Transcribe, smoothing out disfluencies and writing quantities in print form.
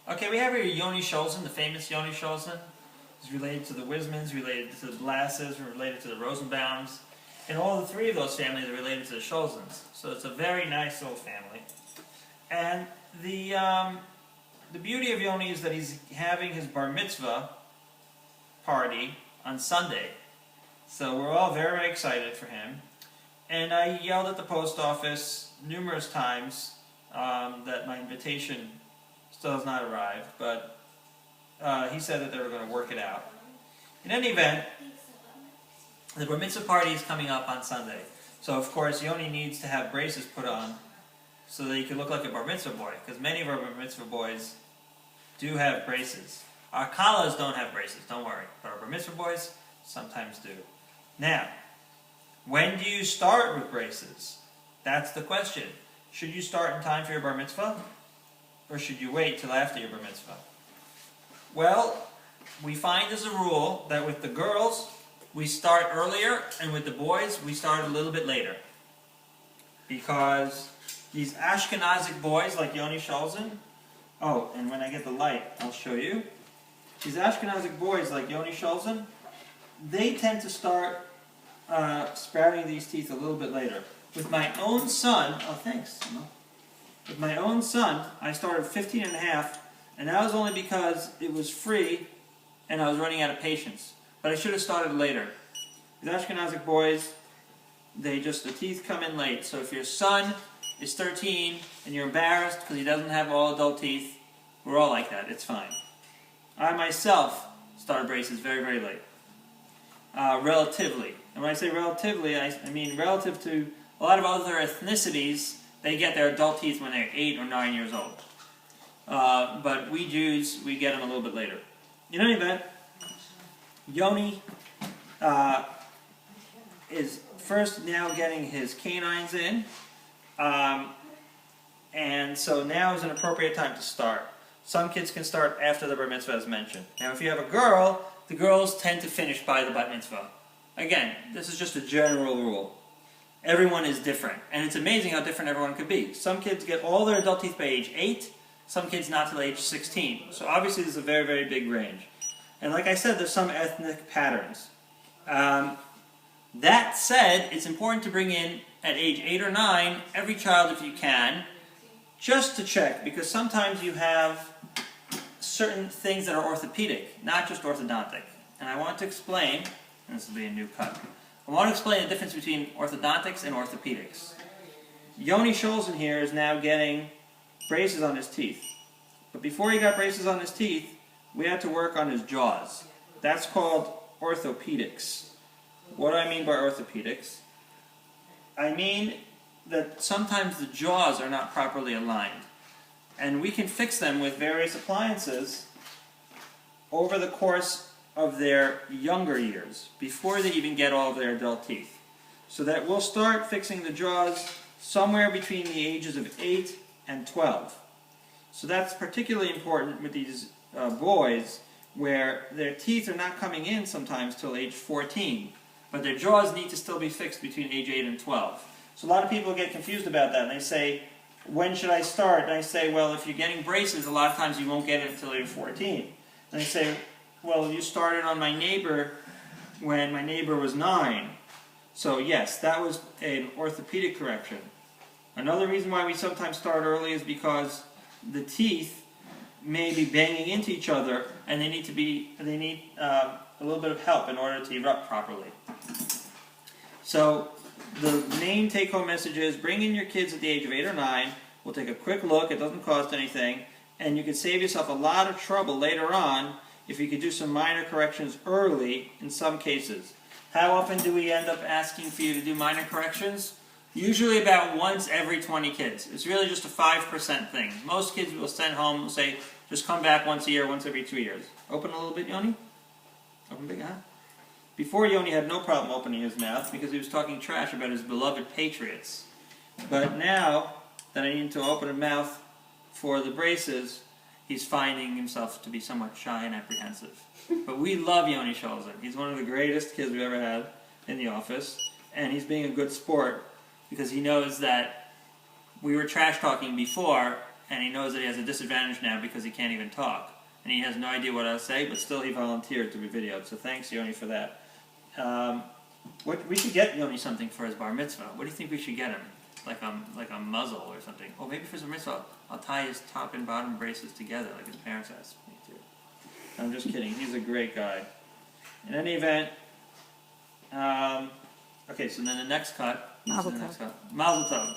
Okay, we have here Yoni Scholzen, the famous Yoni Scholzen. He's related to the Wismans, related to the Blasses, related to the Rosenbaums. And all the three of those families are related to the Scholzens. So it's a very nice little family. And the beauty of Yoni is that he's having his bar mitzvah party on Sunday. So we're all very, very excited for him. And I yelled at the post office numerous times that my invitation still has not arrived, but he said that they were going to work it out. In any event, the bar mitzvah party is coming up on Sunday. So of course Yoni needs to have braces put on so that he can look like a bar mitzvah boy, because many of our bar mitzvah boys do have braces. Our kallahs don't have braces, don't worry, but our bar mitzvah boys sometimes do. Now, when do you start with braces? That's the question. Should you start in time for your bar mitzvah? Or should you wait till after your bar mitzvah? Well, we find as a rule that with the girls, we start earlier, and with the boys, we start a little bit later. Because these Ashkenazic boys, like Yoni Scholzen, oh, and when I get the light, I'll show you. These Ashkenazic boys, like Yoni Scholzen, they tend to start sprouting these teeth a little bit later. With my own son, oh thanks, with my own son, I started 15 and a half, and that was only because it was free and I was running out of patience. But I should have started later. These Ashkenazic boys, the teeth come in late. So if your son is 13 and you're embarrassed because he doesn't have all adult teeth, we're all like that, it's fine. I myself started braces very, very late. Relatively. And when I say relatively, I mean relative to a lot of other ethnicities, they get their adult teeth when they're 8 or 9 years old. But we Jews, we get them a little bit later. In any event, Yoni is first now getting his canines in, and so now is an appropriate time to start. Some kids can start after the bar mitzvah as mentioned. Now if you have a girl, the girls tend to finish by the bat mitzvah. Again, this is just a general rule. Everyone is different, and it's amazing how different everyone could be. Some kids get all their adult teeth by age 8, some kids not till age 16. So obviously there's a very, very big range. And like I said, there's some ethnic patterns. That said, it's important to bring in, at age 8 or 9, every child if you can, just to check, because sometimes you have certain things that are orthopedic, not just orthodontic. And I want to explain, and this will be a new cut, I want to explain the difference between orthodontics and orthopedics. Yoni Scholzen here is now getting braces on his teeth. But before he got braces on his teeth, we had to work on his jaws. That's called orthopedics. What do I mean by orthopedics? I mean that sometimes the jaws are not properly aligned. And we can fix them with various appliances over the course of their younger years, before they even get all of their adult teeth. So that we'll start fixing the jaws somewhere between the ages of 8 and 12. So that's particularly important with these boys, where their teeth are not coming in sometimes till age 14, but their jaws need to still be fixed between age 8 and 12. So a lot of people get confused about that, and they say, when should I start? And I say, well, if you're getting braces, a lot of times you won't get it until you're 14. And they say, well, you started on my neighbor when my neighbor was 9. So yes, that was an orthopedic correction. Another reason why we sometimes start early is because the teeth may be banging into each other, and they need a little bit of help in order to erupt properly. So the main take-home message is bring in your kids at the age of 8 or 9. We'll take a quick look. It doesn't cost anything, and you can save yourself a lot of trouble later on if you could do some minor corrections early in some cases. How often do we end up asking for you to do minor corrections? Usually about once every 20 kids. It's really just a 5% thing. Most kids will send home and say, just come back once a year, once every 2 years. Open a little bit, Yoni? Open big, huh? Before, Yoni had no problem opening his mouth because he was talking trash about his beloved Patriots. But now that I need to open his mouth for the braces, he's finding himself to be somewhat shy and apprehensive. But we love Yoni Scholzen. He's one of the greatest kids we've ever had in the office, and he's being a good sport because he knows that we were trash talking before, and he knows that he has a disadvantage now because he can't even talk. And he has no idea what I'll say, but still he volunteered to be videoed. So thanks, Yoni, for that. We should get Yoni something for his bar mitzvah. What do you think we should get him? Like a muzzle or something. Oh, maybe for his mitzvah, I'll tie his top and bottom braces together like his parents asked me to. I'm just kidding. He's a great guy. In any event, okay, so then the next cut. Mazel tov. Mazel tov.